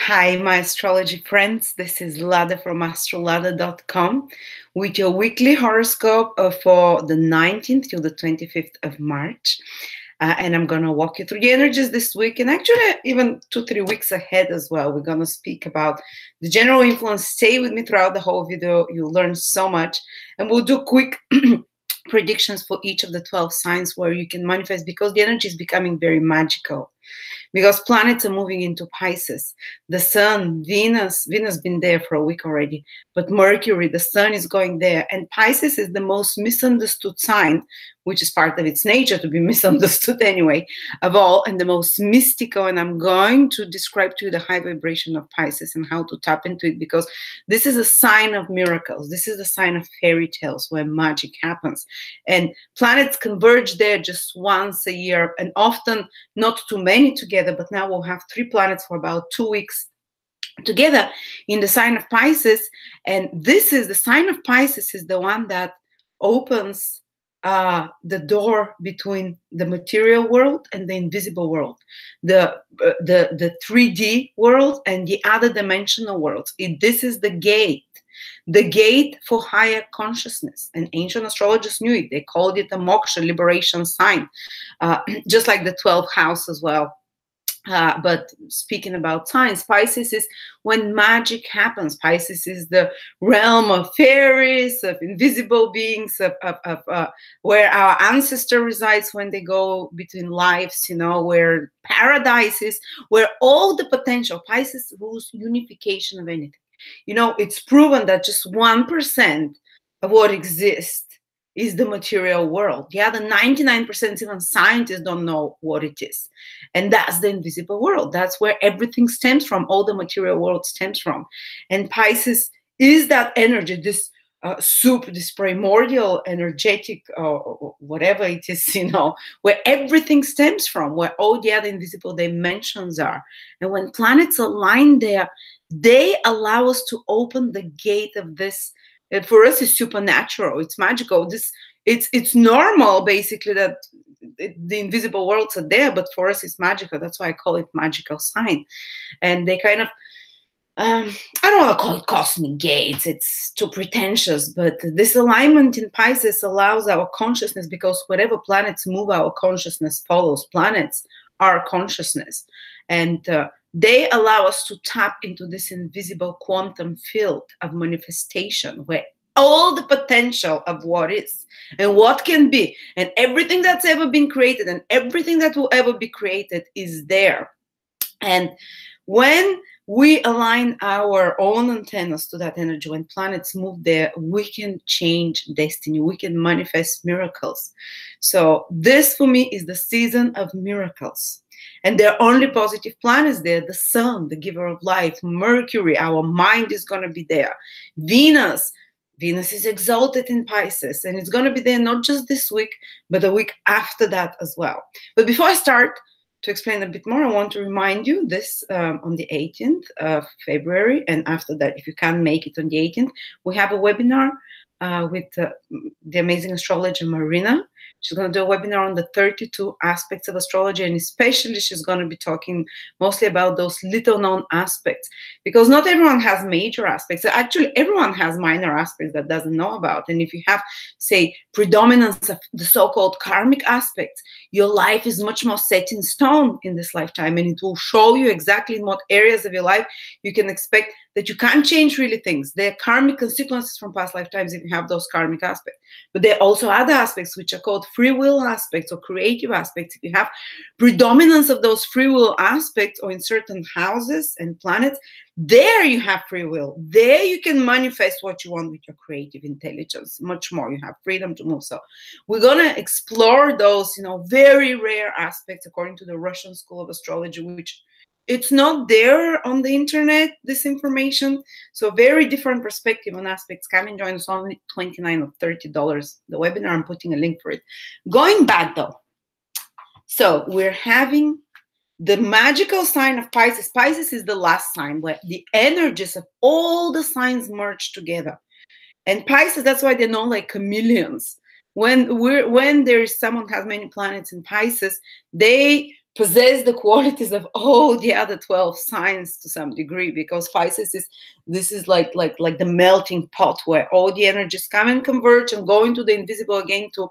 Hi, my astrology friends. This is Lada from astrolada.com with your weekly horoscope for the 19th till the 25th of March. And I'm going to walk you through the energies this week, and actually even 2-3 weeks ahead as well. We're going to speak about the general influence. Stay with me throughout the whole video. You'll learn so much. And we'll do quick predictions for each of the 12 signs where you can manifest, because the energy is becoming very magical. Because planets are moving into Pisces. The Sun, Venus been there for a week already, but Mercury, the Sun is going there. And Pisces is the most misunderstood sign, which is part of its nature to be misunderstood anyway, of all, and the most mystical. And I'm going to describe to you the high vibration of Pisces and how to tap into it, because this is a sign of miracles. This is a sign of fairy tales where magic happens. And planets converge there just once a year, and often not too many together, but now we'll have 3 planets for about 2 weeks together in the sign of Pisces. And this is the sign of Pisces is the one that opens the door between the material world and the invisible world, the 3D world and the other dimensional world. This is the gate for higher consciousness. And ancient astrologers knew it. They called it a moksha, liberation sign, just like the 12th house as well. But speaking about signs, Pisces is when magic happens. Pisces is the realm of fairies, of invisible beings, of where our ancestor resides when they go between lives, you know, where paradise is, where all the potential. Pisces rules unification of anything. You know, it's proven that just 1% of what exists is the material world. The other 99%, even scientists don't know what it is. And that's the invisible world. That's where everything stems from. All the material world stems from. And Pisces is that energy, this soup, this primordial energetic, whatever it is, you know, where everything stems from, where all the other invisible dimensions are. And when planets align there, they allow us to open the gate of this. And for us, it's supernatural. It's magical. It's normal, basically, that the invisible worlds are there, but for us, it's magical. That's why I call it magical sign. And they kind of, I don't want to call it cosmic gates. It's too pretentious. But this alignment in Pisces allows our consciousness, because whatever planets move, our consciousness follows. Planets are consciousness, and they allow us to tap into this invisible quantum field of manifestation, where all the potential of what is and what can be and everything that's ever been created and everything that will ever be created is there. And when we align our own antennas to that energy, when planets move there, we can change destiny. We can manifest miracles. So this, for me, is the season of miracles. And there are only positive planets there. The Sun, the giver of life. Mercury, our mind is going to be there. Venus is exalted in Pisces. And it's going to be there not just this week, but the week after that as well. But before I start to explain a bit more, I want to remind you this on the 18th of February. And after that, if you can't make it on the 18th, we have a webinar with the amazing astrologer Marina. She's going to do a webinar on the 32 aspects of astrology, and especially she's going to be talking mostly about those little known aspects, because not everyone has major aspects. Actually, everyone has minor aspects that doesn't know about. And if you have, say, predominance of the so-called karmic aspects, your life is much more set in stone in this lifetime, and it will show you exactly in what areas of your life you can expect that you can't change really things. There are karmic consequences from past lifetimes if you have those karmic aspects. But there are also other aspects which are called free will aspects or creative aspects. If you have predominance of those free will aspects or in certain houses and planets, there you have free will. There you can manifest what you want with your creative intelligence. Much more. You have freedom to move. So we're going to explore those, you know, very rare aspects according to the Russian school of astrology, which it's not there on the internet, this information. So very different perspective on aspects. Come and join us, only $29 or $30. The webinar, I'm putting a link for it. Going back though. So we're having the magical sign of Pisces. Pisces is the last sign where the energies of all the signs merge together. And Pisces, that's why they're known like chameleons. When there is someone has many planets in Pisces, they possess the qualities of all the other 12 signs to some degree, because Pisces is, this is like the melting pot where all the energies come and converge and go into the invisible again, to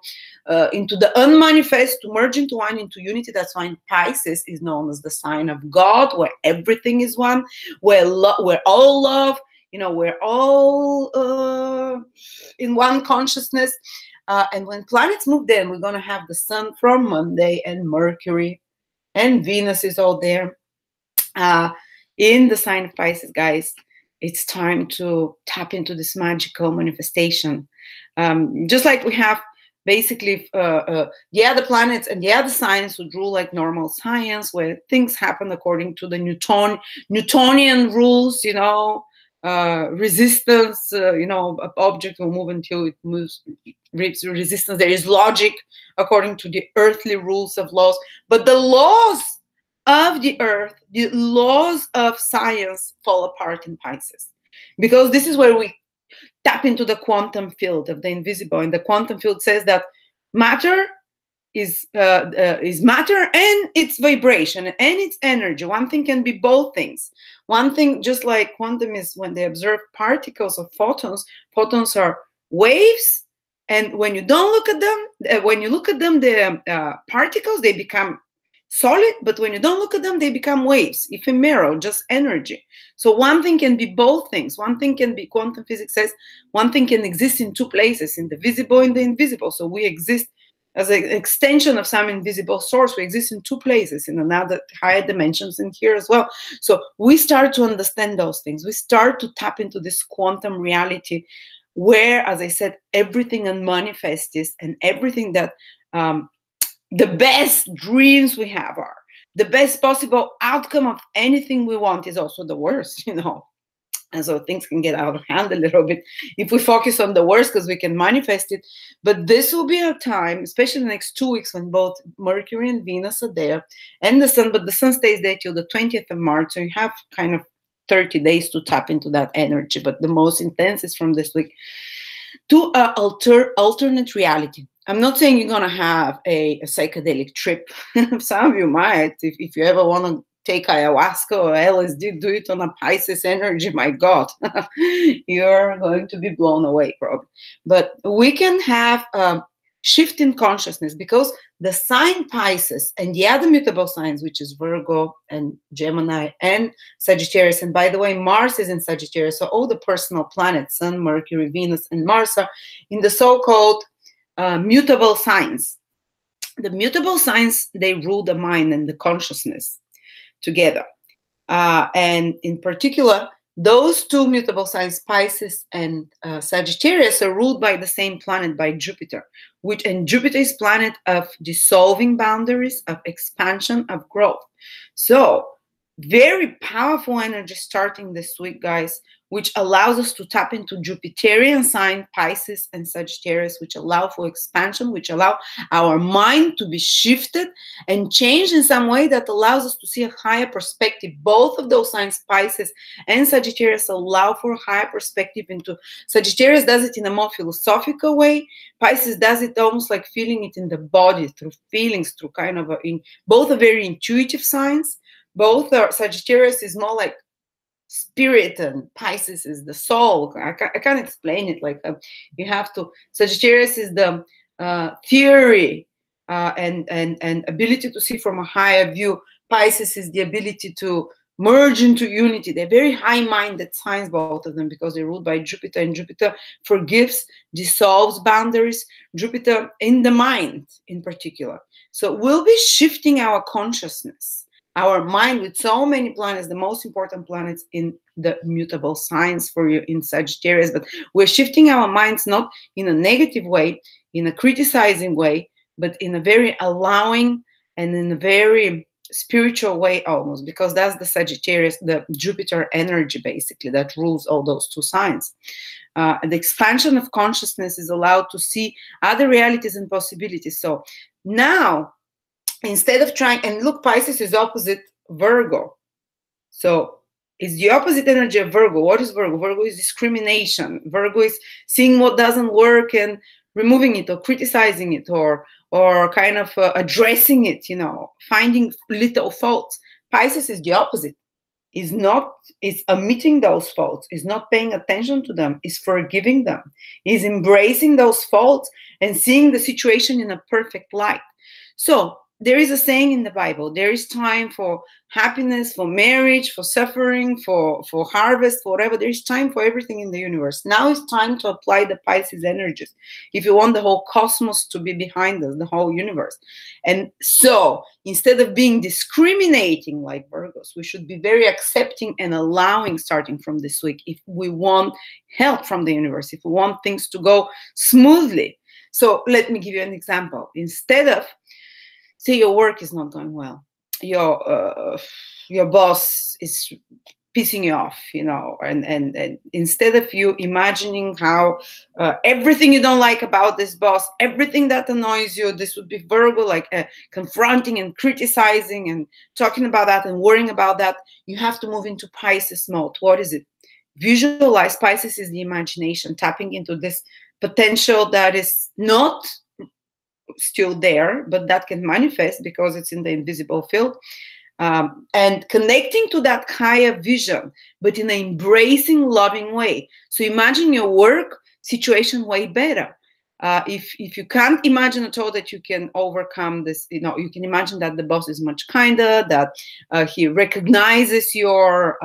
into the unmanifest, to merge into one, into unity. That's why Pisces is known as the sign of God, where everything is one, where we're all love, you know, we're all in one consciousness. And when planets move, then we're going to have the Sun from Monday, and Mercury and Venus is all there in the sign of Pisces, guys. It's time to tap into this magical manifestation. Just like we have basically the other planets and the other signs would rule like normal science, where things happen according to the Newtonian rules, you know, resistance, you know, an object will move until it moves, reaps resistance. There is logic according to the earthly rules of laws, but the laws of the earth, the laws of science fall apart in Pisces, because this is where we tap into the quantum field of the invisible. And the quantum field says that matter is matter and its vibration and its energy. One thing can be both things. One thing, just like quantum is when they observe particles or photons. Photons are waves, and when you don't look at them, when you look at them, the particles, they become solid, but when you don't look at them, they become waves, ephemeral, just energy. So one thing can be both things. One thing can be, quantum physics says, one thing can exist in two places, in the visible and the invisible. So we exist as an extension of some invisible source. We exist in two places, in another higher dimensions, and here as well. So we start to understand those things. We start to tap into this quantum reality where, as I said, everything unmanifest is, and everything that the best dreams we have are, the best possible outcome of anything we want is also the worst, you know. And so things can get out of hand a little bit if we focus on the worst, because we can manifest it. But this will be a time, especially the next 2 weeks, when both Mercury and Venus are there, and the Sun, but the Sun stays there till the 20th of March. So you have kind of 30 days to tap into that energy. But the most intense is from this week to alternate reality. I'm not saying you're going to have a psychedelic trip. Some of you might, if you ever want to take ayahuasca or LSD, do it on a Pisces energy. My God, you're going to be blown away probably. But we can have a shift in consciousness, because the sign Pisces and the other mutable signs, which is Virgo and Gemini and Sagittarius, and by the way, Mars is in Sagittarius, so all the personal planets, Sun, Mercury, Venus, and Mars, are in the so-called mutable signs. The mutable signs, they rule the mind and the consciousness together. And in particular, those two mutable signs, Pisces and Sagittarius, are ruled by the same planet, by Jupiter, and Jupiter is planet of dissolving boundaries, of expansion, of growth. So very powerful energy starting this week, guys, which allows us to tap into Jupiterian sign, Pisces and Sagittarius, which allow for expansion, which allow our mind to be shifted and changed in some way that allows us to see a higher perspective. Both of those signs, Pisces and Sagittarius, allow for a higher perspective into. Sagittarius does it in a more philosophical way. Pisces does it almost like feeling it in the body, through feelings, through kind of both are very intuitive signs. Both are, Sagittarius is more like spirit, and Pisces is the soul. I can't explain it. Like you have to. Sagittarius is the theory and ability to see from a higher view. Pisces is the ability to merge into unity. They're very high-minded signs, both of them, because they're ruled by Jupiter, and Jupiter forgives, dissolves boundaries. Jupiter in the mind, in particular. So we'll be shifting our consciousness, our mind, with so many planets, the most important planets in the mutable signs for you in Sagittarius. But we're shifting our minds not in a negative way, in a criticizing way, but in a very allowing and in a very spiritual way almost, because that's the Sagittarius, the Jupiter energy basically that rules all those two signs. The expansion of consciousness is allowed to see other realities and possibilities. So now, instead of trying, and look, Pisces is opposite Virgo. So it's the opposite energy of Virgo. What is Virgo? Virgo is discrimination. Virgo is seeing what doesn't work and removing it or criticizing it or kind of addressing it, you know, finding little faults. Pisces is the opposite. Is omitting those faults, is not paying attention to them, is forgiving them, is embracing those faults and seeing the situation in a perfect light. So there is a saying in the Bible, there is time for happiness, for marriage, for suffering, for harvest, for whatever. There is time for everything in the universe. Now it's time to apply the Pisces energies if you want the whole cosmos to be behind us, the whole universe. And so instead of being discriminating like Virgos, we should be very accepting and allowing starting from this week if we want help from the universe, if we want things to go smoothly. So let me give you an example. Instead of, say, your work is not going well, your boss is pissing you off, you know, and instead of you imagining how everything you don't like about this boss, everything that annoys you, this would be Virgo, like confronting and criticizing and talking about that and worrying about that, you have to move into Pisces mode. What is it? Visualize. Pisces is the imagination, tapping into this potential that is not still there, but that can manifest because it's in the invisible field, and connecting to that higher vision, but in an embracing, loving way. So imagine your work situation way better. If you can't imagine at all that you can overcome this, you know, you can imagine that the boss is much kinder, that he recognizes your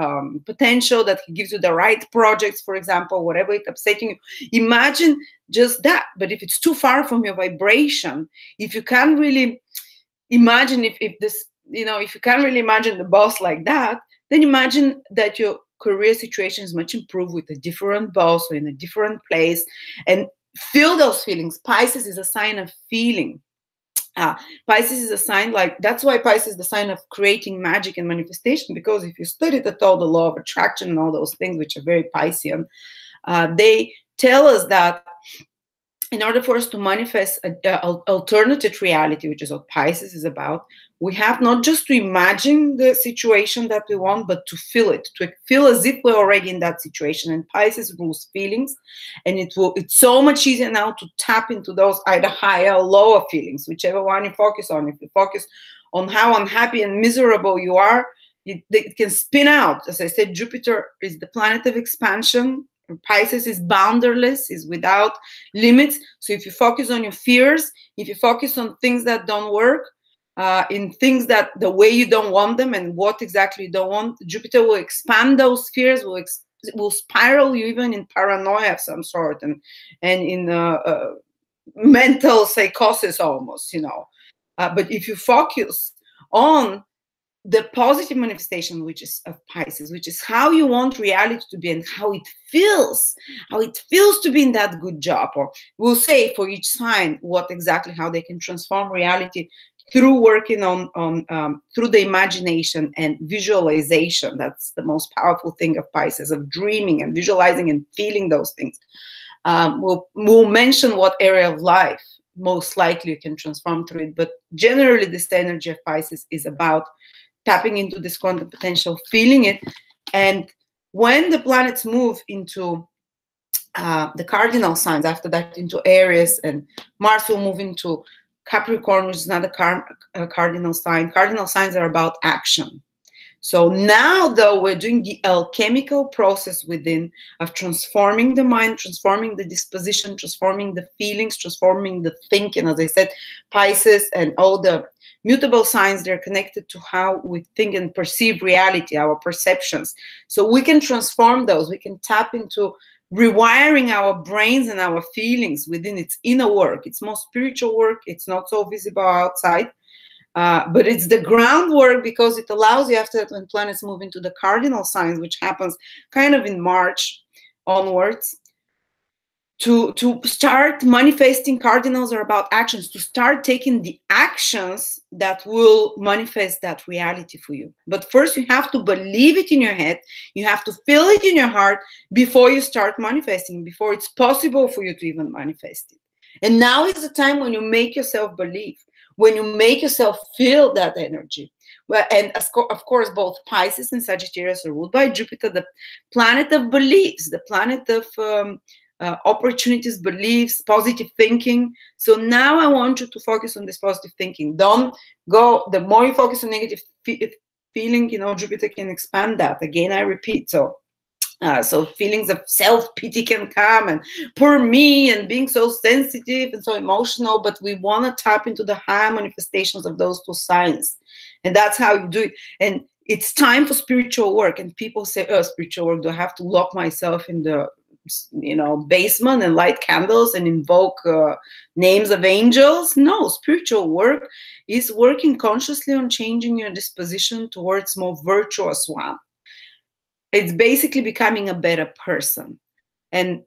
potential, that he gives you the right projects, for example, whatever it's upsetting you. Imagine just that. But if it's too far from your vibration, if you can't really imagine, if this, you know, if you can't really imagine the boss like that, then imagine that your career situation is much improved with a different boss or in a different place, and feel those feelings. Pisces is a sign of feeling. Pisces is a sign, like, that's why Pisces is the sign of creating magic and manifestation, because if you study at all the law of attraction and all those things, which are very Piscean, they tell us that in order for us to manifest an alternative reality, which is what Pisces is about, we have not just to imagine the situation that we want, but to feel it, to feel as if we're already in that situation. And Pisces rules feelings, and it's so much easier now to tap into those either higher or lower feelings, whichever one you focus on. If you focus on how unhappy and miserable you are, it can spin out. As I said, Jupiter is the planet of expansion. Pisces is boundaryless, is without limits. So if you focus on your fears, if you focus on things that don't work, in things that the way you don't want them and what exactly you don't want, Jupiter will expand those fears, will spiral you even in paranoia of some sort, and in mental psychosis almost, you know. But if you focus on the positive manifestation, which is of Pisces, which is how you want reality to be and how it feels to be in that good job, or we'll say for each sign what exactly, how they can transform reality through working on through the imagination and visualization. That's the most powerful thing of Pisces, of dreaming and visualizing and feeling those things. We'll mention what area of life most likely you can transform through it, but generally this energy of Pisces is about tapping into this quantum potential, feeling it. And when the planets move into the cardinal signs, after that into Aries, and Mars will move into Capricorn, which is another cardinal sign. Cardinal signs are about action. So now, though, we're doing the alchemical process within of transforming the mind, transforming the disposition, transforming the feelings, transforming the thinking. As I said, Pisces and all the mutable signs, they're connected to how we think and perceive reality, our perceptions. So we can transform those. We can tap into rewiring our brains and our feelings within its inner work. It's more spiritual work. It's not so visible outside. But it's the groundwork, because it allows you, after that, when planets move into the cardinal signs, which happens kind of in March onwards, to start manifesting. Cardinals are about actions, to start taking the actions that will manifest that reality for you. But first you have to believe it in your head, you have to feel it in your heart before you start manifesting, before it's possible for you to even manifest it. And now is the time when you make yourself believe, when you make yourself feel that energy. Well, and of course, both Pisces and Sagittarius are ruled by Jupiter, the planet of beliefs, the planet of opportunities, beliefs, positive thinking. So now I want you to focus on this positive thinking. Don't go, the more you focus on negative feeling, Jupiter can expand that. Again, I repeat. So feelings of self-pity can come, and poor me, and being so sensitive and so emotional, but we want to tap into the high manifestations of those two signs. And that's how you do it. And it's time for spiritual work. And people say, oh, spiritual work, do I have to lock myself in the basement and light candles and invoke names of angels? No, spiritual work is working consciously on changing your disposition towards more virtuous one. It's basically becoming a better person, and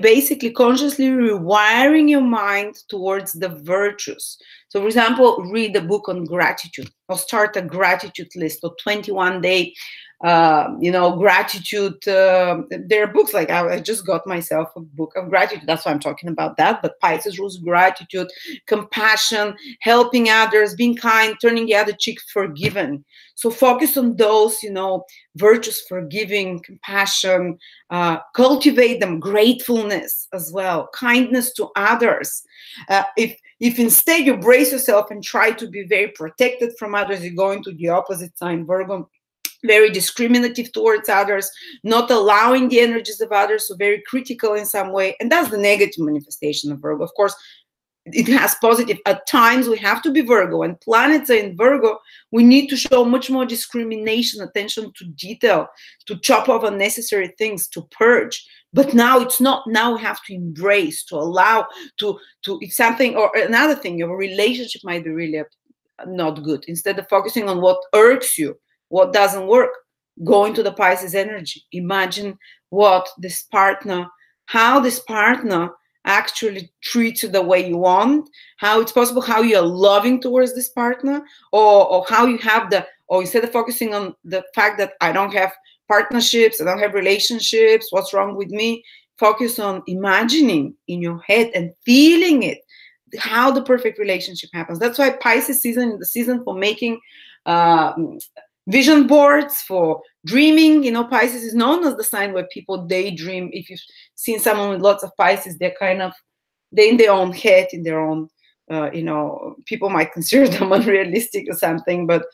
basically consciously rewiring your mind towards the virtues. So, for example, read a book on gratitude, or start a gratitude list, or 21-day gratitude. There are books, like I just got myself a book of gratitude. That's why I'm talking about that. But Pisces rules gratitude, compassion, helping others, being kind, turning the other cheek, forgiven. So focus on those, virtues, forgiving, compassion, cultivate them, gratefulness as well, kindness to others. If instead you brace yourself and try to be very protected from others, you go into the opposite sign, Virgo, very discriminative towards others, not allowing the energies of others, so very critical in some way. And that's the negative manifestation of Virgo. Of course, it has positive. At times, we have to be Virgo. When planets are in Virgo, we need to show much more discrimination, attention to detail, to chop off unnecessary things, to purge. But now it's not. Now we have to embrace, to allow, to if something, or another thing, your relationship might be really not good. Instead of focusing on what irks you, what doesn't work, go into the Pisces energy. Imagine how this partner actually treats you the way you want, how it's possible, how you're loving towards this partner, or how you have or instead of focusing on the fact that I don't have partnerships, I don't have relationships, what's wrong with me, focus on imagining in your head and feeling it, how the perfect relationship happens. That's why Pisces season is the season for making vision boards, for dreaming. Pisces is known as the sign where people daydream. If you've seen someone with lots of Pisces, they're in their own head, in their own, people might consider them unrealistic or something, but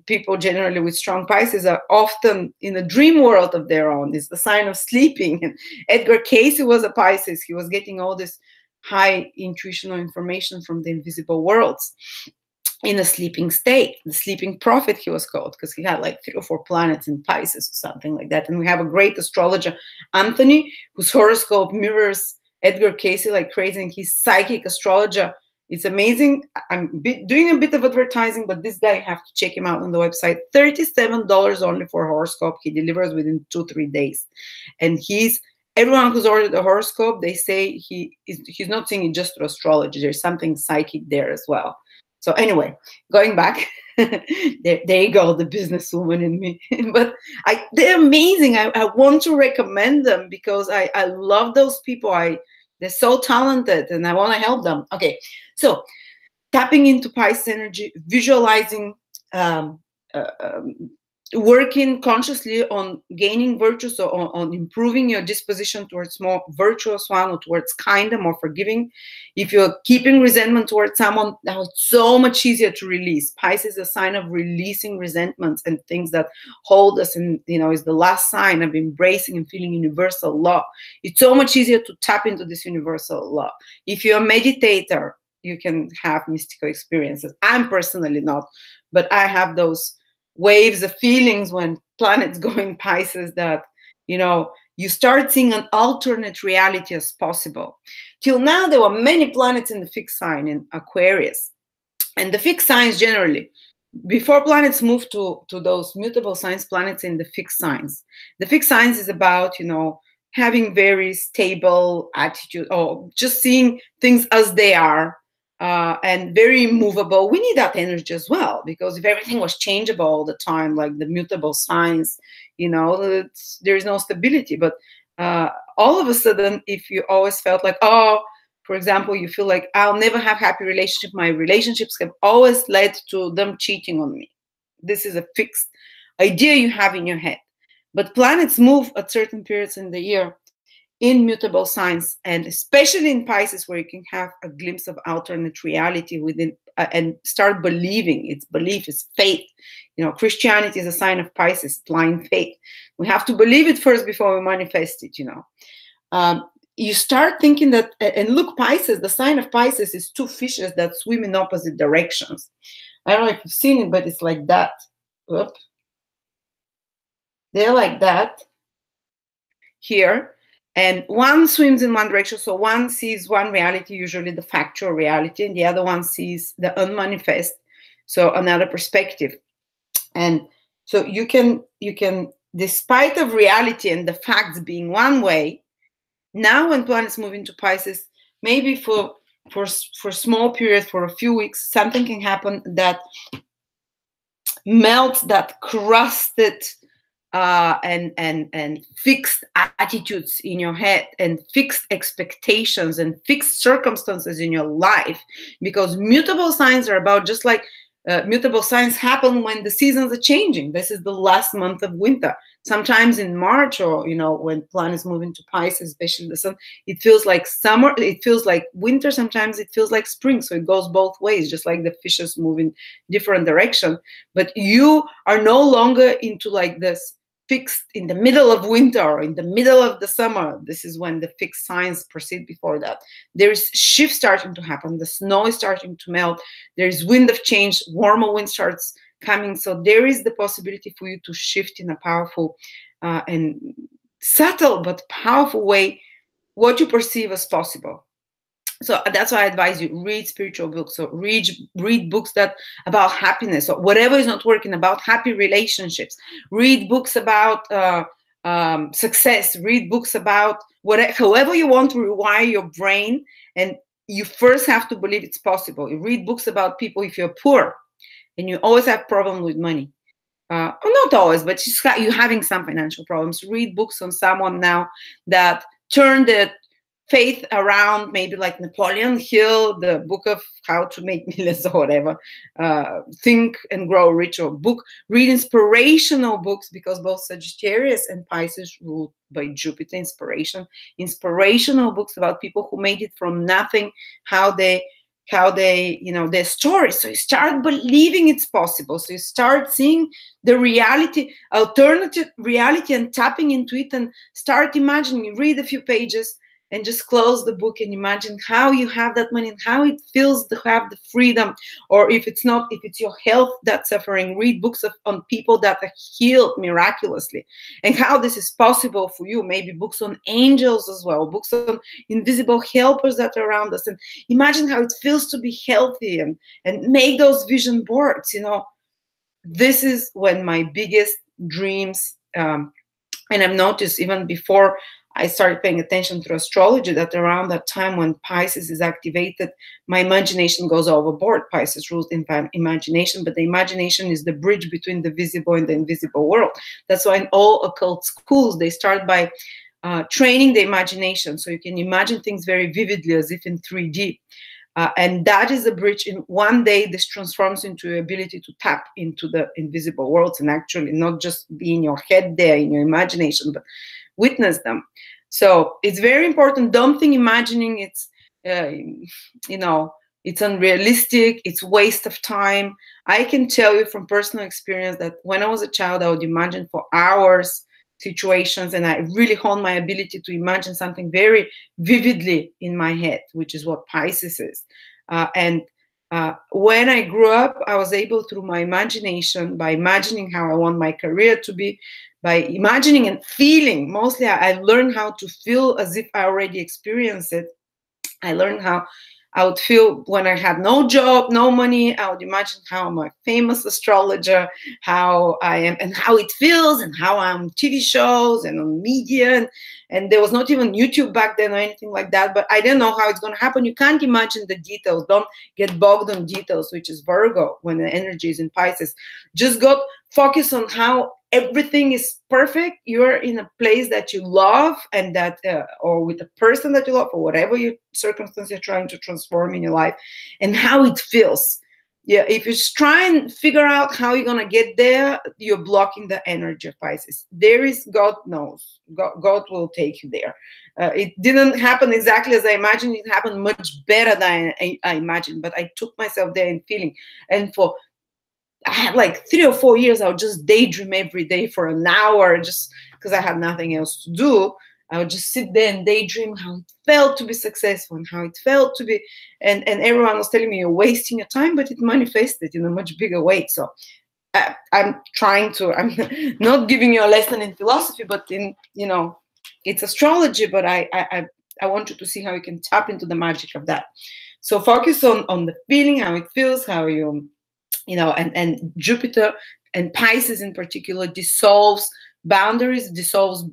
people generally with strong Pisces are often in a dream world of their own. It's the sign of sleeping. And Edgar Cayce was a Pisces. He was getting all this high intuitional information from the invisible worlds in a sleeping state. The sleeping prophet, he was called, because he had like 3 or 4 planets in Pisces or something like that. And we have a great astrologer, Anthony, whose horoscope mirrors Edgar Cayce like crazy, and he's psychic astrologer. It's amazing. I'm doing a bit of advertising, but this guy, you have to check him out on the website. $37 only for a horoscope. He delivers within 2-3 days. And everyone who's ordered a horoscope, they say he's not saying it just through astrology. There's something psychic there as well. So anyway, going back, there you go, the businesswoman in me. But they're amazing. I want to recommend them because I love those people. They're so talented, and I want to help them. Okay, so tapping into Pisces energy, visualizing, working consciously on gaining virtues, or on improving your disposition towards more virtuous one, or towards kinder, more forgiving. If you're keeping resentment towards someone, now it's so much easier to release. Pisces is a sign of releasing resentments and things that hold us, and is the last sign of embracing and feeling universal love. It's so much easier to tap into this universal love. If you're a meditator, you can have mystical experiences. I'm personally not, but I have those waves of feelings when planets go in Pisces that, you start seeing an alternate reality as possible. Till now, there were many planets in the fixed sign in Aquarius. And the fixed signs generally, before planets move to those mutable signs, planets in the fixed signs. The fixed signs is about, having very stable attitude, or just seeing things as they are. And very immovable. We need that energy as well, because if everything was changeable all the time, like the mutable signs, there is no stability. But all of a sudden, if you always felt like, for example, you feel like I'll never have happy relationship, my relationships have always led to them cheating on me. This is a fixed idea you have in your head. But planets move at certain periods in the year in mutable signs, and especially in Pisces, where you can have a glimpse of alternate reality within and start believing. It's belief, it's faith. You know, Christianity is a sign of Pisces, blind faith. We have to believe it first before we manifest it, you know. You start thinking that, and look, Pisces, the sign of Pisces is two fishes that swim in opposite directions. I don't know if you've seen it, but it's like that. Oop. They're like that here. And one swims in one direction. So one sees one reality, usually the factual reality, and the other one sees the unmanifest, so another perspective. And so you can, despite of reality and the facts being one way, now when planets move into Pisces, maybe for small period, for a few weeks, something can happen that melts that crusted and fixed attitudes in your head, and fixed expectations and fixed circumstances in your life. Because mutable signs are about, just like mutable signs happen when the seasons are changing. This is the last month of winter. Sometimes in March, or, you know, when planets move into Pisces, especially the sun, it feels like summer, it feels like winter, sometimes it feels like spring. So it goes both ways, just like the fishes move in different direction. But you are no longer into like this fixed in the middle of winter or in the middle of the summer. This is when the fixed signs proceed. Before that, there is shift starting to happen. The snow is starting to melt. There is wind of change. Warmer wind starts coming. So there is the possibility for you to shift in a powerful and subtle but powerful way what you perceive as possible. So that's why I advise you, read spiritual books. So read books that about happiness, or whatever is not working, about happy relationships. Read books about success. Read books about whatever, however you want to rewire your brain. And you first have to believe it's possible. You read books about people, if you're poor and you always have problems with money. Not always, but you're having some financial problems. Read books on someone now that turned it faith around, maybe like Napoleon Hill, the book of how to make millions or whatever, Think and Grow Rich, or book. Read inspirational books, because both Sagittarius and Pisces ruled by Jupiter, inspirational books about people who made it from nothing, how they, you know, their stories. So you start believing it's possible. So you start seeing the reality, alternative reality, and tapping into it, and start imagining. You read a few pages and just close the book and imagine how you have that money and how it feels to have the freedom. Or if it's not, if it's your health that's suffering, read books on people that are healed miraculously and how this is possible for you. Maybe books on angels as well, books on invisible helpers that are around us, and imagine how it feels to be healthy, and make those vision boards. You know, this is when my biggest dreams, and I've noticed even before I started paying attention to astrology, that around that time when Pisces is activated, my imagination goes overboard. Pisces rules in imagination, but the imagination is the bridge between the visible and the invisible world. That's why in all occult schools, they start by training the imagination. So you can imagine things very vividly, as if in 3D. And that is a bridge. In one day, this transforms into your ability to tap into the invisible worlds, and actually not just be in your head there, in your imagination, but witness them. So it's very important. Don't think imagining it's, you know, it's unrealistic, it's waste of time. I can tell you from personal experience that when I was a child, I would imagine for hours situations, and I really honed my ability to imagine something very vividly in my head, which is what Pisces is. When I grew up, I was able, through my imagination, by imagining how I want my career to be, by imagining and feeling. Mostly I learned how to feel as if I already experienced it. I learned how I would feel when I had no job, no money. I would imagine how I'm a famous astrologer, how I am, and how it feels, and how I'm on TV shows and on media. And there was not even YouTube back then or anything like that, but I didn't know how it's going to happen. You can't imagine the details. Don't get bogged on details, which is Virgo, when the energy is in Pisces. Just go focus on how everything is perfect. You're in a place that you love, and that, or with a person that you love, or whatever your circumstance you're trying to transform in your life, and how it feels. Yeah, if you try and figure out how you're gonna get there, you're blocking the energy of Pisces. There is, God knows, God will take you there. It didn't happen exactly as I imagined. It happened much better than I imagined, but I took myself there in feeling. And I had like 3 or 4 years, I would just daydream every day for an hour, just because I had nothing else to do. I would just sit there and daydream how it felt to be successful and how it felt to be, and everyone was telling me you're wasting your time, but it manifested in a much bigger way. So I'm not giving you a lesson in philosophy, but in, it's astrology, but I want you to see how you can tap into the magic of that. So focus on the feeling, how it feels, how and Jupiter and Pisces in particular dissolves boundaries, dissolves,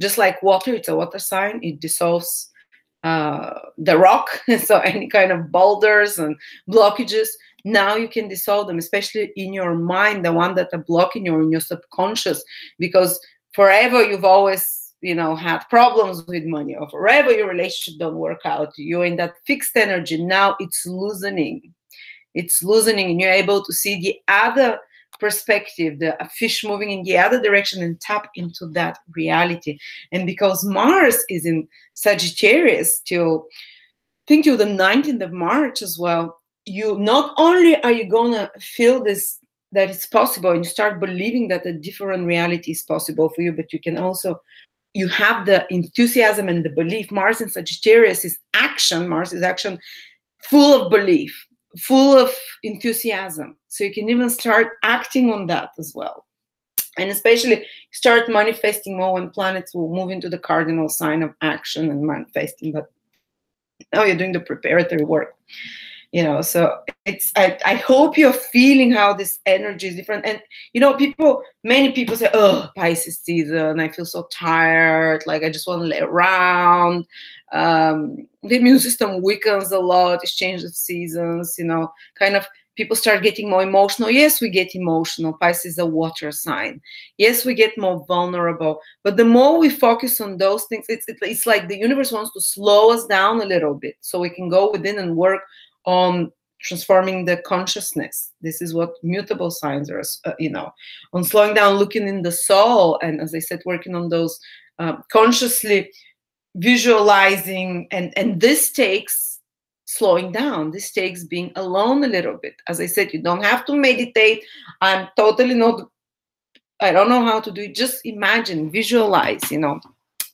just like water, it's a water sign, it dissolves the rock. So any kind of boulders and blockages, now you can dissolve them, especially in your mind, the one that are blocking you in your subconscious, because forever you've always had problems with money, or forever your relationship don't work out, you're in that fixed energy. Now it's loosening, and you're able to see the other perspective, the fish moving in the other direction, and tap into that reality. And because Mars is in Sagittarius till the 19th of March as well, you not only are you gonna feel this, that it's possible, and you start believing that a different reality is possible for you, but you can also, you have the enthusiasm and the belief. Mars in Sagittarius is action. Mars is action, full of belief, full of enthusiasm. So you can even start acting on that as well. And especially start manifesting more when planets will move into the cardinal sign of action and manifesting. But now you're doing the preparatory work. So it's, I hope you're feeling how this energy is different. And many people say, oh, Pisces season, I feel so tired, like I just want to lay around. The immune system weakens a lot, exchange of seasons, kind of people start getting more emotional. Yes, we get emotional. Pisces is a water sign. Yes, we get more vulnerable. But the more we focus on those things, it's like the universe wants to slow us down a little bit so we can go within and work on transforming the consciousness. This is what mutable signs are, on slowing down, looking in the soul, and as I said, working on those consciously visualizing, and this takes slowing down. This takes being alone a little bit. As I said, you don't have to meditate. I don't know how to do it. Just imagine, visualize,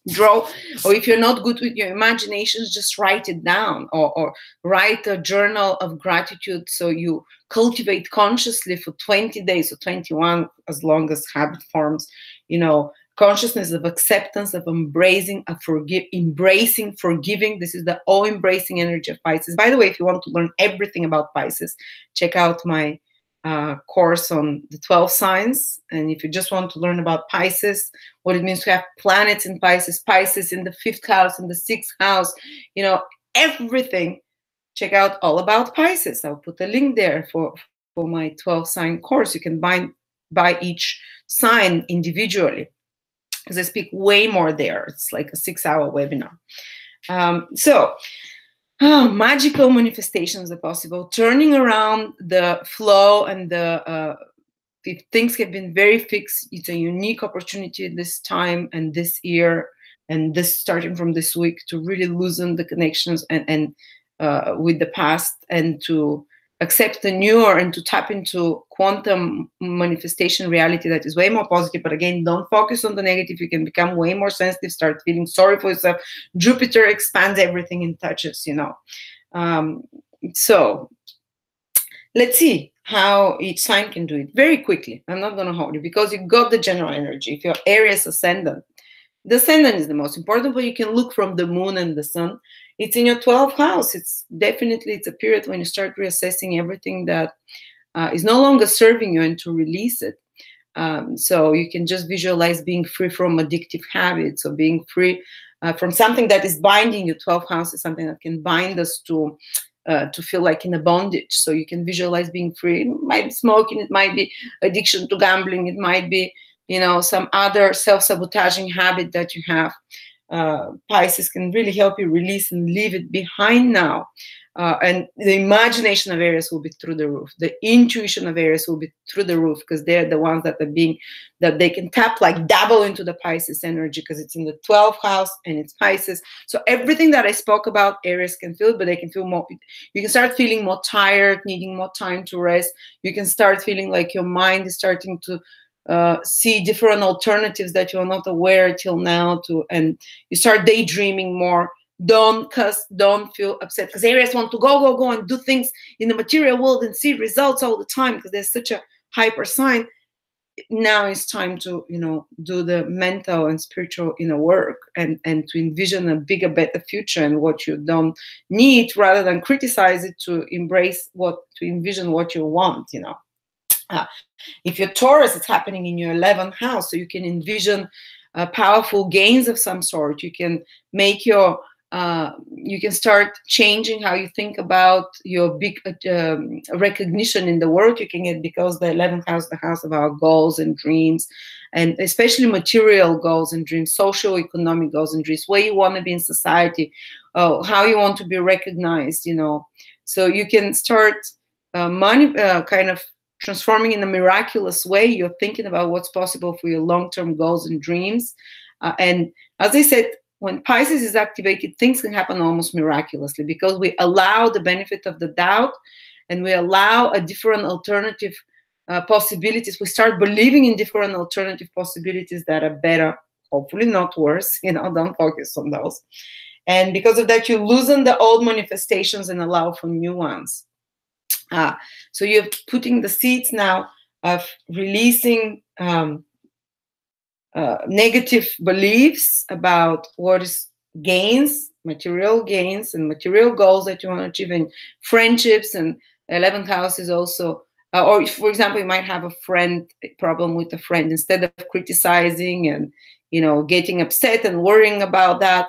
draw, or if you're not good with your imaginations, just write it down, or write a journal of gratitude. So you cultivate consciously for 20 days or 21, as long as habit forms, consciousness of acceptance, of embracing, embracing, forgiving. This is the all-embracing energy of Pisces. By the way, if you want to learn everything about Pisces, check out my course on the 12 signs. And if you just want to learn about Pisces, what it means to have planets in Pisces, Pisces in the 5th house, in the 6th house, everything, check out all about Pisces. I'll put a link there for my 12 sign course. You can buy each sign individually, because I speak way more there. It's like a 6-hour webinar. Magical manifestations are possible. Turning around the flow, and if things have been very fixed, it's a unique opportunity this time and this year, and this starting from this week, to really loosen the connections and with the past, and to accept the newer, and to tap into quantum manifestation reality that is way more positive. But again, don't focus on the negative. You can become way more sensitive, start feeling sorry for yourself. Jupiter expands everything in touches, So let's see how each sign can do it very quickly. I'm not going to hold you, because you got the general energy. If you're Aries ascendant, the ascendant is the most important, but you can look from the moon and the sun. It's in your 12th house. It's a period when you start reassessing everything that is no longer serving you, and to release it. So you can just visualize being free from addictive habits, or being free from something that is binding you. 12th house is something that can bind us to feel like in a bondage. So you can visualize being free. It might be smoking, it might be addiction to gambling, it might be some other self-sabotaging habit that you have. Pisces can really help you release and leave it behind now. And the imagination of Aries will be through the roof. The intuition of Aries will be through the roof, because they're the ones that that they can tap, like dabble into the Pisces energy, because it's in the 12th house and it's Pisces. So everything that I spoke about, Aries can feel, but they can feel more. You can start feeling more tired, needing more time to rest. You can start feeling like your mind is starting to see different alternatives that you're not aware till now and you start daydreaming more. Don't cuss, don't feel upset, because Aries want to go and do things in the material world and see results all the time, because there's such a hyper sign. Now it's time to, do the mental and spiritual inner work and to envision a bigger, better future and what you don't need, rather than criticize it, to envision what you want, If you're Taurus, it's happening in your 11th house, so you can envision powerful gains of some sort. You can make you can start changing how you think about your big recognition in the world you can get, because the 11th house is the house of our goals and dreams, and especially material goals and dreams, social, economic goals and dreams, where you want to be in society, how you want to be recognized, So you can start kind of transforming in a miraculous way. You're thinking about what's possible for your long-term goals and dreams. And as I said, when Pisces is activated, things can happen almost miraculously, because we allow the benefit of the doubt and we allow a different alternative possibilities. We start believing in different alternative possibilities that are better, hopefully not worse. Don't focus on those. And because of that, you loosen the old manifestations and allow for new ones. So you're putting the seeds now of releasing negative beliefs about what is material gains and material goals that you want to achieve in friendships. And 11th house is also, or for example, you might have a problem with a friend. Instead of criticizing and, getting upset and worrying about that,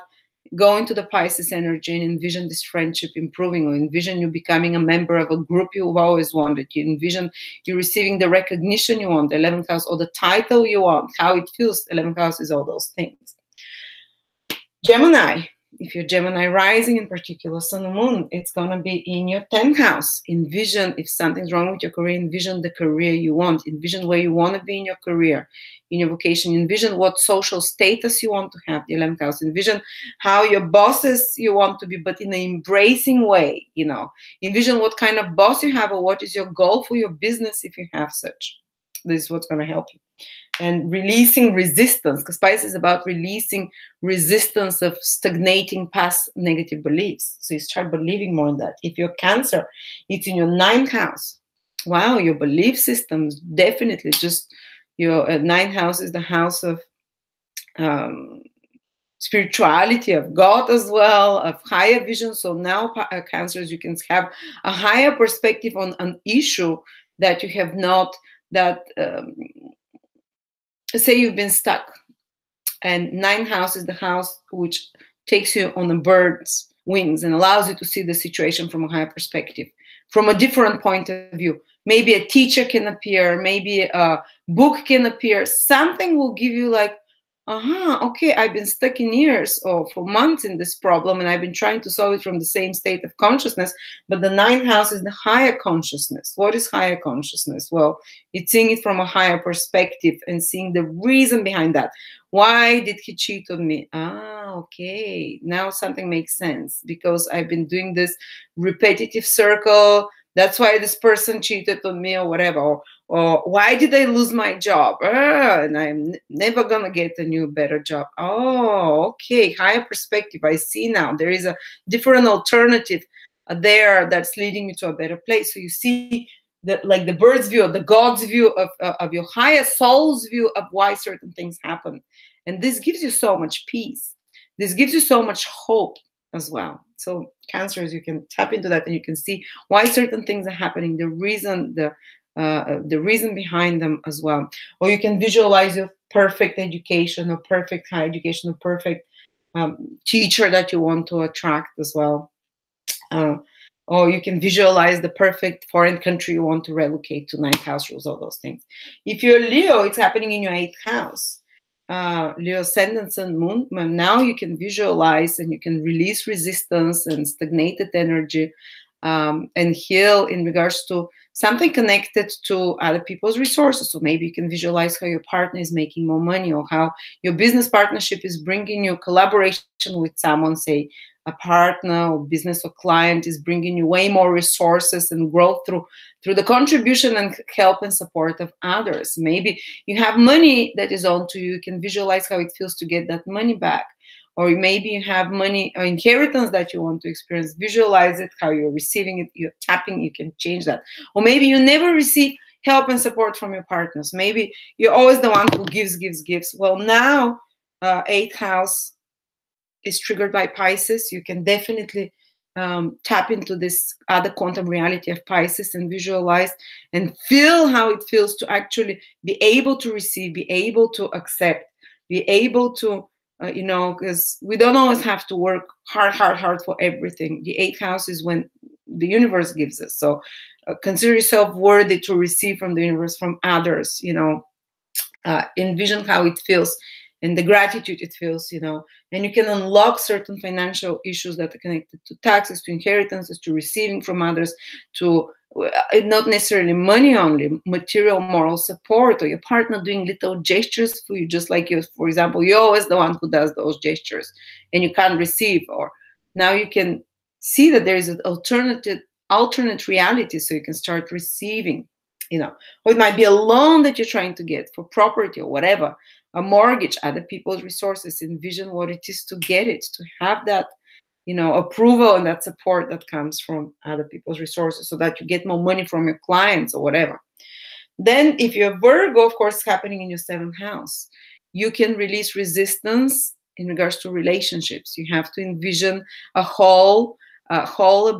go into the Pisces energy and envision this friendship improving, or envision you becoming a member of a group you've always wanted. You envision you receiving the recognition you want, the 11th house, or the title you want, how it feels. 11th house is all those things. Gemini, if you're Gemini rising in particular, sun and moon, it's going to be in your 10th house. Envision, if something's wrong with your career, envision the career you want. Envision where you want to be in your career, in your vocation. Envision what social status you want to have, the 11th house. Envision how your bosses you want to be, but in an embracing way, Envision what kind of boss you have, or what is your goal for your business if you have such. This is what's going to help you. And releasing resistance, because Pisces is about releasing resistance of stagnating past negative beliefs. So you start believing more in that. If you're Cancer, it's in your 9th house. Wow, your belief systems definitely just your 9th house is the house of spirituality, of God as well, of higher vision. So now, Cancers, you can have a higher perspective on an issue that you have not, say you've been stuck, and 9th house is the house which takes you on a bird's wings and allows you to see the situation from a higher perspective, from a different point of view. Maybe a teacher can appear, maybe a book can appear, something will give you like, okay, I've been stuck in years or for months in this problem, and I've been trying to solve it from the same state of consciousness. But the 9th house is the higher consciousness. What is higher consciousness? Well, it's seeing it from a higher perspective and seeing the reason behind that. Why did he cheat on me? Okay, now something makes sense, because I've been doing this repetitive circle. That's why this person cheated on me, or whatever. Or why did I lose my job? And I'm never going to get a new, better job. Oh, okay. Higher perspective. I see now. There is a different alternative there that's leading me to a better place. So you see that, like the bird's view, the God's view of your higher soul's view of why certain things happen. And this gives you so much peace. This gives you so much hope as well. So Cancers, you can tap into that and you can see why certain things are happening, the reason behind them as well. Or you can visualize your perfect education, or perfect higher education, or perfect teacher that you want to attract as well. Or you can visualize the perfect foreign country you want to relocate to, 9th house rules, all those things. If you're Leo, it's happening in your 8th house. Leo ascendant and moon, now you can visualize and you can release resistance and stagnated energy, and heal in regards to something connected to other people's resources. So maybe you can visualize how your partner is making more money, or how your business partnership is bringing you collaboration with someone, say a partner or business or client is bringing you way more resources and growth through the contribution and help and support of others. Maybe you have money that is owed to you. You can visualize how it feels to get that money back. Or maybe you have money or inheritance that you want to experience. Visualize it, how you're receiving it, you're tapping, you can change that. Or maybe you never receive help and support from your partners. Maybe you're always the one who gives. Well, now 8th house is triggered by Pisces. You can definitely tap into this other quantum reality of Pisces and visualize and feel how it feels to actually be able to receive, be able to accept, be able to because we don't always have to work hard for everything. The 8th house is when the universe gives us. So consider yourself worthy to receive from the universe, from others. Envision how it feels and the gratitude it feels, and you can unlock certain financial issues that are connected to taxes, to inheritances, to receiving from others, to not necessarily money only, material, moral support, or your partner doing little gestures for you, just like you, for example, you're always the one who does those gestures and you can't receive. Or now you can see that there is an alternate reality, so you can start receiving, or it might be a loan that you're trying to get for property or whatever, a mortgage, other people's resources. Envision what it is to get it, to have that approval and that support that comes from other people's resources, so that you get more money from your clients or whatever. Then if you're Virgo, of course, happening in your 7th house, you can release resistance in regards to relationships. You have to envision a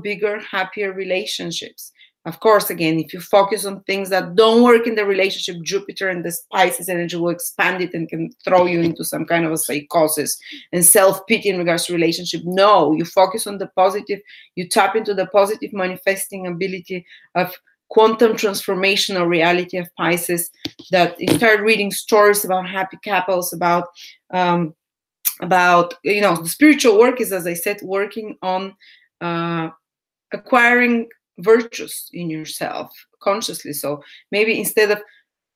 bigger, happier relationships. Of course, again, if you focus on things that don't work in the relationship, Jupiter and the Pisces energy will expand it and can throw you into some kind of a psychosis and self-pity in regards to relationship. No, you focus on the positive. You tap into the positive manifesting ability of quantum transformational reality of Pisces, that you start reading stories about happy couples, about the spiritual work is, as I said, working on acquiring virtues in yourself consciously. So maybe instead of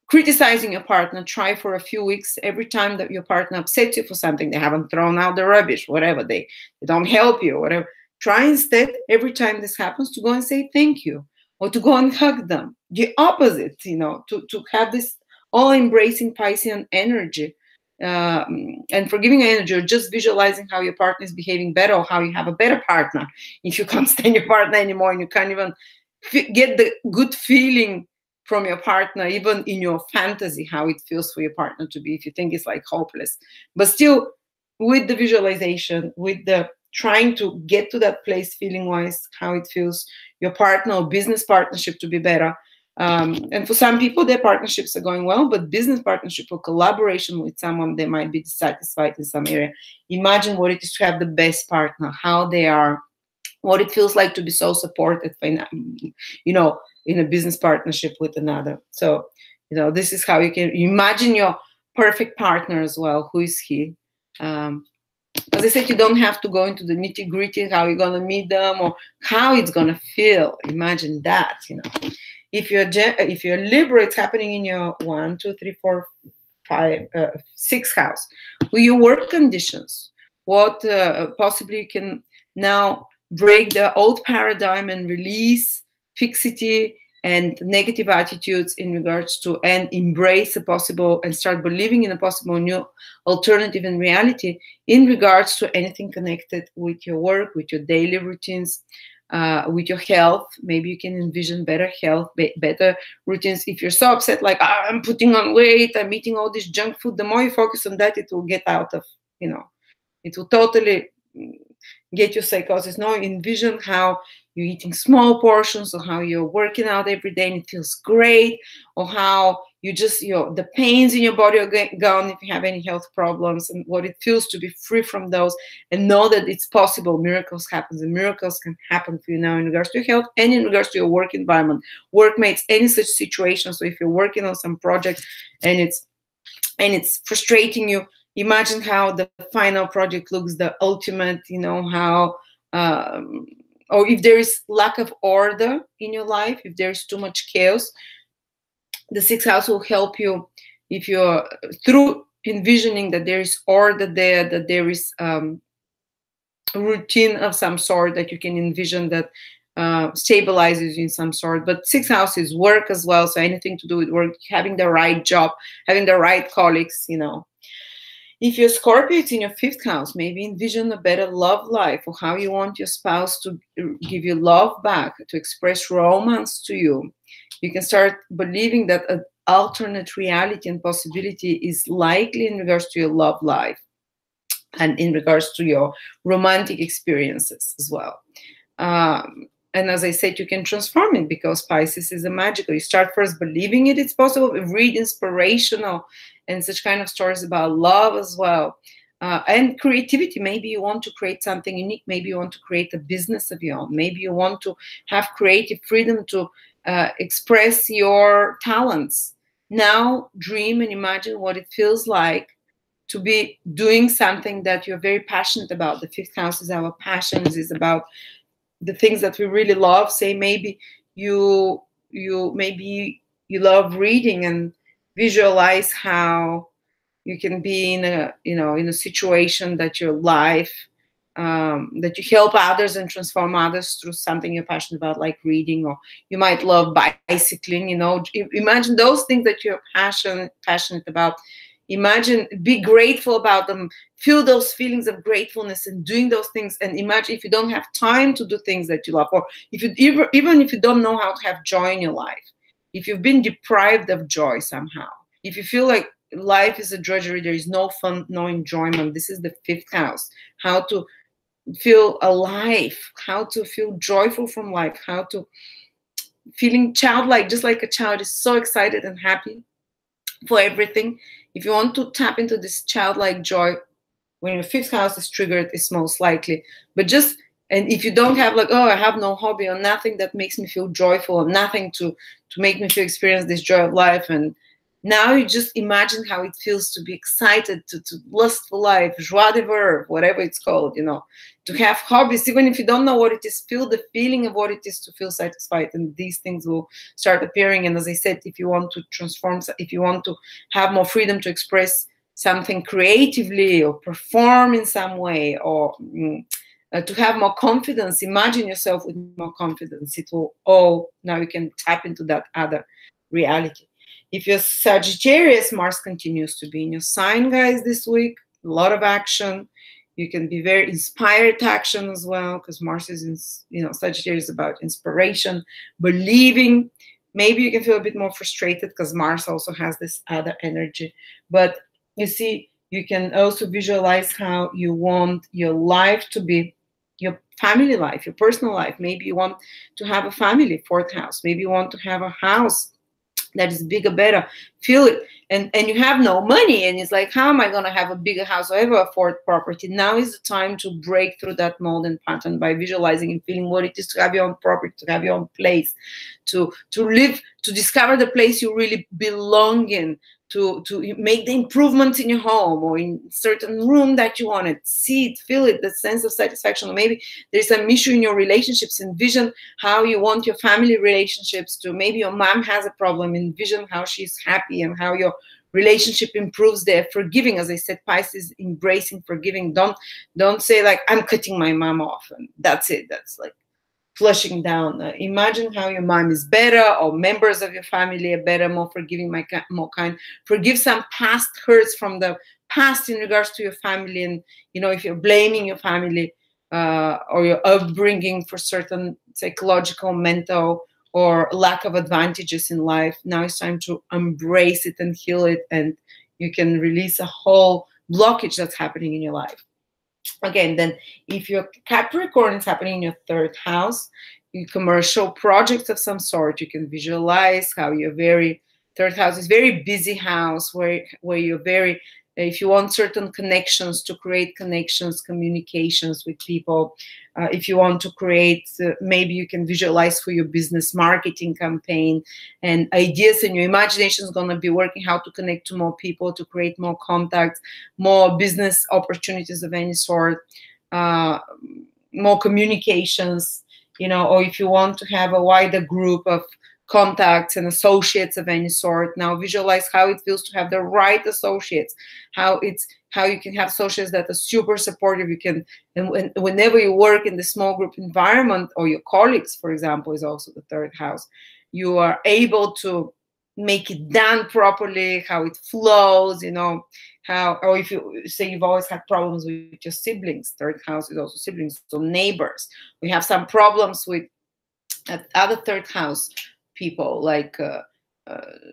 criticizing your partner, try for a few weeks, every time that your partner upsets you for something, they haven't thrown out the rubbish, whatever, they don't help you, whatever, try instead, every time this happens, to go and say thank you, or to go and hug them. The opposite, to have this all-embracing Piscean energy, and forgiving energy, or just visualizing how your partner is behaving better, or how you have a better partner. If you can't stand your partner anymore and you can't even get the good feeling from your partner, even in your fantasy, how it feels for your partner to be, if you think it's like hopeless, but still with the visualization, with the trying to get to that place feeling wise, how it feels your partner or business partnership to be better. And for some people, their partnerships are going well, but business partnership or collaboration with someone, they might be dissatisfied in some area. Imagine what it is to have the best partner, how they are, what it feels like to be so supported, in a business partnership with another. So, this is how you can imagine your perfect partner as well. Who is he? As I said, you don't have to go into the nitty-gritty, how you're going to meet them or how it's going to feel. Imagine that, If you're Libra, it's happening in your 1, 2, 3, 4, 5, 6th house. With your work conditions, what possibly you can now break the old paradigm and release fixity and negative attitudes in regards to, and embrace a possible, and start believing in a possible new alternative in reality in regards to anything connected with your work, with your daily routines, with your health. Maybe you can envision better health, better routines. If you're so upset, like, I'm putting on weight, I'm eating all this junk food, the more you focus on that, it will get out of, it will totally get your psychosis. No, envision how you're eating small portions, or how you're working out every day and it feels great, or how you just, the pains in your body are gone if you have any health problems, and what it feels to be free from those, and know that it's possible. Miracles happen, and miracles can happen for you now in regards to your health and in regards to your work environment, workmates, any such situation. So if you're working on some project and it's and it's frustrating you. Imagine how the final project looks, the ultimate, you know, how, or if there is lack of order in your life, if there's too much chaos, the sixth house will help you if you're through envisioning that there is order there, that there is a routine of some sort that you can envision that stabilizes you in some sort. But sixth house is work as well, so anything to do with work, having the right job, having the right colleagues, you know. If you're Scorpio, it's in your fifth house. Maybe envision a better love life, or how you want your spouse to give you love back, to express romance to you. You can start believing that an alternate reality and possibility is likely in regards to your love life and in regards to your romantic experiences as well. And as I said, you can transform it, because Pisces is a magical. You start first believing it, it's possible. Read inspirational and such kind of stories about love as well. And creativity. Maybe you want to create something unique. Maybe you want to create a business of your own. Maybe you want to have creative freedom to express your talents. Now dream and imagine what it feels like to be doing something that you're very passionate about. The fifth house is our passions, is about the things that we really love. Say maybe you love reading, and visualize how you can be in a, you know, in a situation that your life, that you help others and transform others through something you're passionate about, like reading, or you might love bicycling, you know. Imagine those things that you're passionate about. Imagine, be grateful about them, feel those feelings of gratefulness and doing those things. And imagine if you don't have time to do things that you love, or if you even if you don't know how to have joy in your life, if you've been deprived of joy somehow, if you feel like life is a drudgery, there is no fun, no enjoyment, this is the fifth house. How to feel alive, how to feel joyful from life, how to feeling childlike, just like a child is so excited and happy for everything. If you want to tap into this childlike joy, when your fifth house is triggered, it's most likely. But just, and if you don't have like, oh, I have no hobby or nothing that makes me feel joyful, or nothing to make me feel experience this joy of life, and now you just imagine how it feels to be excited, to lust for life, joie de vivre, whatever it's called, you know, to have hobbies, even if you don't know what it is, feel the feeling of what it is to feel satisfied, and these things will start appearing. And as I said, if you want to transform, if you want to have more freedom to express something creatively, or perform in some way, or to have more confidence, imagine yourself with more confidence. It will all, now you can tap into that other reality. If you're Sagittarius, Mars continues to be in your sign, guys, this week. A lot of action. You can be very inspired to action as well, because Mars is in, you know, Sagittarius is about inspiration, believing. Maybe you can feel a bit more frustrated because Mars also has this other energy. But you see, you can also visualize how you want your life to be, your family life, your personal life. Maybe you want to have a family, fourth house. Maybe you want to have a house that is bigger, better. Feel it. And you have no money, and it's like, how am I going to have a bigger house or ever afford property? Now is the time to break through that mold and pattern by visualizing and feeling what it is to have your own property, to have your own place, to live, to discover the place you really belong in, to make the improvements in your home or in certain room that you wanted. See it, feel it, the sense of satisfaction. Or maybe there's some issue in your relationships. Envision how you want your family relationships to, maybe your mom has a problem. Envision how she's happy and how your relationship improves there. Forgiving, as I said, Pisces, embracing, forgiving. Don't say like, I'm cutting my mom off and that's it. That's like flushing down. Imagine how your mom is better, or members of your family are better, more forgiving, more kind. Forgive some past hurts from the past in regards to your family. And, you know, if you're blaming your family or your upbringing for certain psychological, mental, or lack of advantages in life, now it's time to embrace it and heal it, and you can release a whole blockage that's happening in your life. Again, then if your Capricorn is happening in your third house, your commercial projects of some sort, you can visualize how your very third house is very busy house, where you're very if you want certain connections, to create connections, communications with people. If you want to create, maybe you can visualize for your business marketing campaign and ideas, and your imagination is going to be working how to connect to more people, to create more contacts, more business opportunities of any sort, more communications, you know, or if you want to have a wider group of contacts and associates of any sort. Now visualize how it feels to have the right associates, how you can have associates that are super supportive. You can, and whenever you work in the small group environment, or your colleagues, for example, is also the third house, you are able to make it done properly, how it flows, you know, how, or if you say you've always had problems with your siblings, third house is also siblings, so neighbors. We have some problems with other third house people, like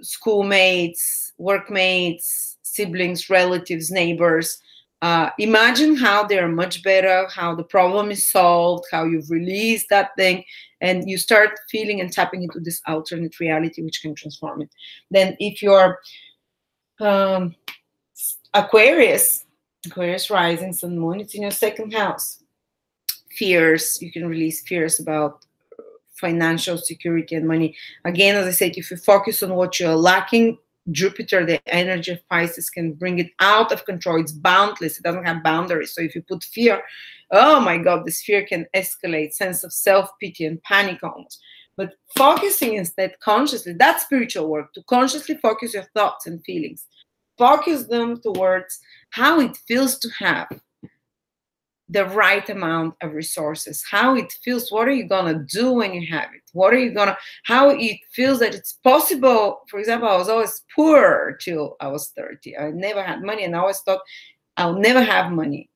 schoolmates, workmates, siblings, relatives, neighbors. Imagine how they're much better, how the problem is solved, how you've released that thing, and you start feeling and tapping into this alternate reality which can transform it. Then if you're Aquarius rising, sun, moon, it's in your second house. Fears, you can release fears about financial security and money. Again, as I said, if you focus on what you're lacking, Jupiter, the energy of Pisces, can bring it out of control. It's boundless. It doesn't have boundaries. So if you put fear, oh my God, this fear can escalate, sense of self-pity and panic almost. But focusing instead consciously, that's spiritual work, to consciously focus your thoughts and feelings. Focus them towards how it feels to have the right amount of resources, how it feels, what are you gonna do when you have it, what are you gonna, how it feels that it's possible. For example, I was always poor till I was 30. I never had money, and I always thought I'll never have money.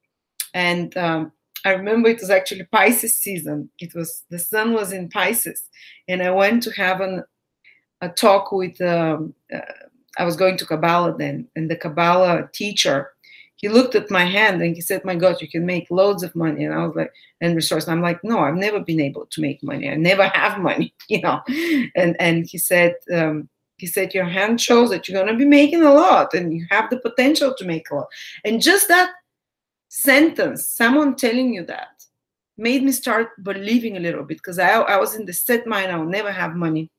And I remember it was actually Pisces season. It was, the sun was in Pisces, and I went to have a talk with I was going to Kabbalah then, and the Kabbalah teacher, he looked at my hand and he said, my God, you can make loads of money. And I was like, and resource. I'm like, no, I've never been able to make money. I never have money, you know. And he said, your hand shows that you're going to be making a lot and you have the potential to make a lot. And just that sentence, someone telling you that, made me start believing a little bit, because I was in the set mind, I'll never have money.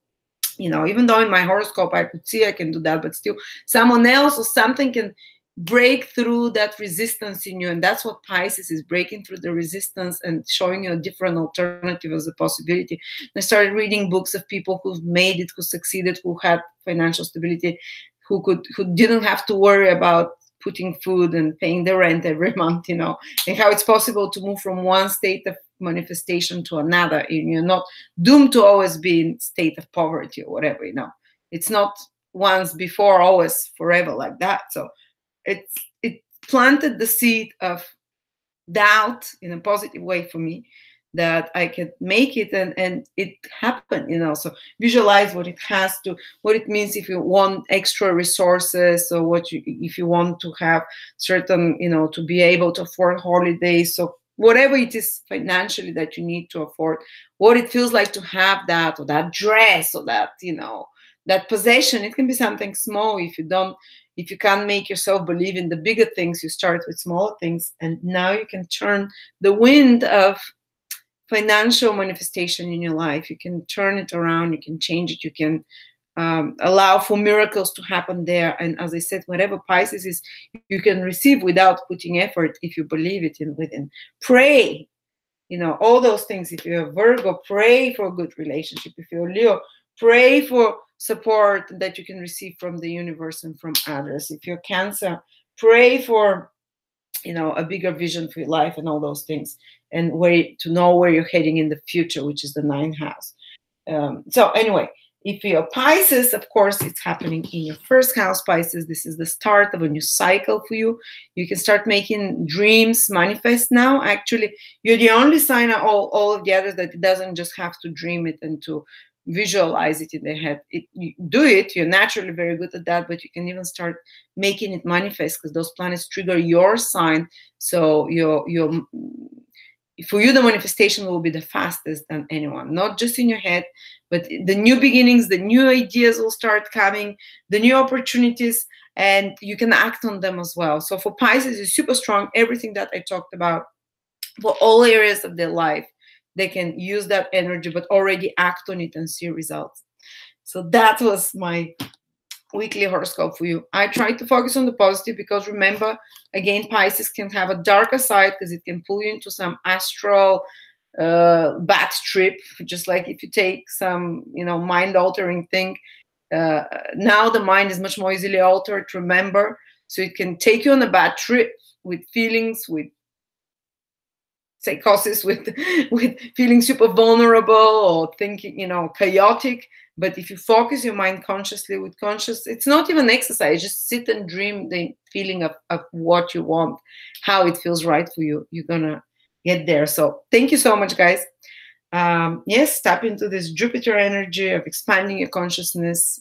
You know, even though in my horoscope I could see I can do that, but still someone else or something can break through that resistance in you. And that's what Pisces is, breaking through the resistance and showing you a different alternative as a possibility. I started reading books of people who've made it, who succeeded, who had financial stability, who didn't have to worry about putting food and paying the rent every month, you know, and how it's possible to move from one state of manifestation to another. And you're not doomed to always be in state of poverty or whatever, you know. It's not once before, always forever like that. So it planted the seed of doubt in a positive way for me, that I could make it, and it happened, you know. So visualize what it means if you want extra resources, or if you want to have certain, you know, to be able to afford holidays. So whatever it is financially that you need to afford, what it feels like to have that, or that dress, or that, you know, that possession. It can be something small. If you can't make yourself believe in the bigger things, you start with smaller things. And now you can turn the wind of financial manifestation in your life. You can turn it around. You can change it. You can allow for miracles to happen there. And as I said, whatever Pisces is, you can receive without putting effort if you believe it within. Pray, you know, all those things. If you're Virgo, pray for a good relationship. If you're Leo, pray for support that you can receive from the universe and from others. If you're Cancer, pray for, you know, a bigger vision for your life and all those things, and to know where you're heading in the future, which is the 9th house. So anyway, if you're Pisces, of course, it's happening in your first house, Pisces. This is the start of a new cycle for you. You can start making dreams manifest now. Actually, you're the only sign of all of the others that it doesn't just have to dream it and to visualize it in their head. You do it, you're naturally very good at that, but you can even start making it manifest, because those planets trigger your sign. So for you, the manifestation will be the fastest than anyone, not just in your head, but the new beginnings, the new ideas will start coming, the new opportunities. and you can act on them as well. So for Pisces, it's super strong. Everything that I talked about for all areas of their life, they can use that energy, but already act on it and see results. So that was my weekly horoscope for you. I try to focus on the positive because remember, again, Pisces can have a darker side because it can pull you into some astral bad trip, just like if you take some, mind altering thing. Now the mind is much more easily altered, remember, so it can take you on a bad trip with feelings, with psychosis, with feeling super vulnerable or thinking, chaotic. But if you focus your mind consciously with conscious, it's not even exercise, just sit and dream the feeling of what you want, how it feels right for you. You're gonna get there. So thank you so much, guys. Yes, tap into this Jupiter energy of expanding your consciousness,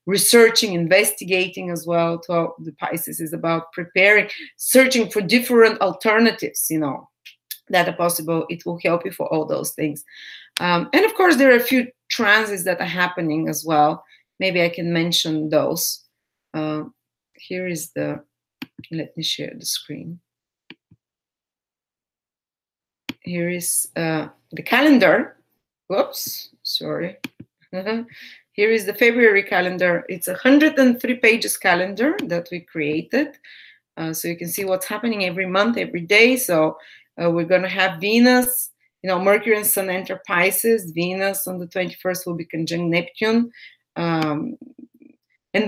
researching, investigating as well. So the Pisces is about preparing, searching for different alternatives, that are possible. It will help you for all those things. And of course, there are a few transits that are happening as well. Maybe I can mention those. Here is let me share the screen. Here is the calendar. Whoops, sorry. Here is the February calendar. It's 103 pages calendar that we created. So you can see what's happening every month, every day. So we're going to have Venus, Mercury and Sun enter Pisces. Venus on the 21st will be conjunct Neptune. And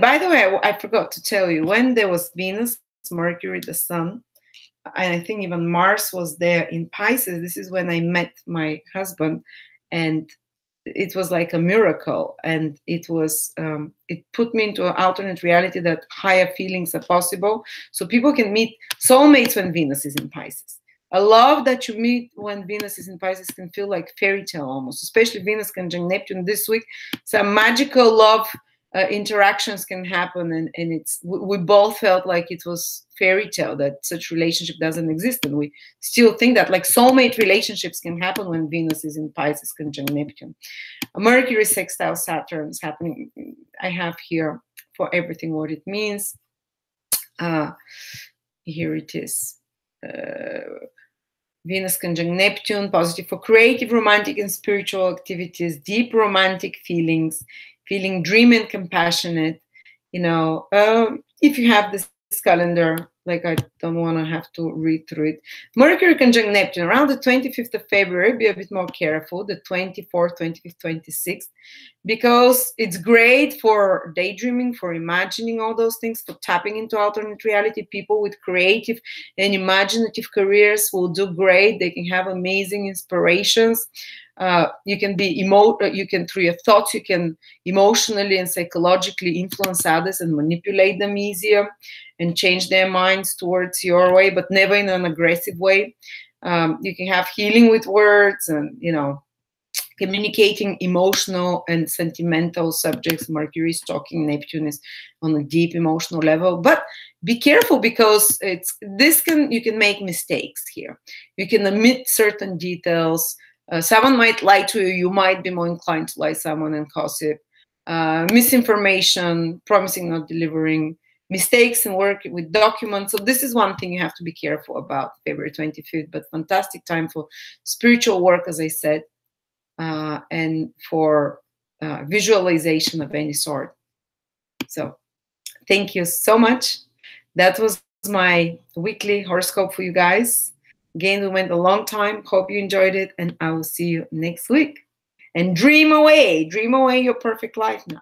by the way, I forgot to tell you, when there was Venus, Mercury, the Sun, and I think even Mars was there in Pisces, this is when I met my husband, and it was like a miracle. And it was, it put me into an alternate reality that higher feelings are possible. So people can meet soulmates when Venus is in Pisces. A love that you meet when Venus is in Pisces can feel like fairy tale almost, especially Venus conjunct Neptune this week. Some magical love interactions can happen, and we both felt like it was fairy tale, that such relationship doesn't exist, and we still think that like soulmate relationships can happen when Venus is in Pisces conjunct Neptune. Mercury sextile Saturn is happening. I have here for everything what it means. Here it is. Venus conjunct Neptune, positive for creative, romantic, and spiritual activities, deep romantic feelings, feeling dreamy and compassionate. If you have this calendar, like I don't want to have to read through it. Mercury conjunct Neptune around the 25th of February, be a bit more careful, the 24th, 25th, 26th, because it's great for daydreaming, for imagining all those things, for tapping into alternate reality. People with creative and imaginative careers will do great. They can have amazing inspirations. You can through your thoughts, you can emotionally and psychologically influence others and manipulate them easier and change their minds towards your way, but never in an aggressive way. You can have healing with words and, communicating emotional and sentimental subjects. Mercury is talking, Neptune is on a deep emotional level. But be careful, because you can make mistakes here. You can omit certain details. Someone might lie to you. You might be more inclined to lie to someone and gossip. Misinformation, promising not delivering, mistakes in work with documents. So this is one thing you have to be careful about, February 25th. But fantastic time for spiritual work, as I said, and for visualization of any sort. So thank you so much. That was my weekly horoscope for you guys. Again, we went a long time. Hope you enjoyed it, and I will see you next week. And dream away your perfect life now.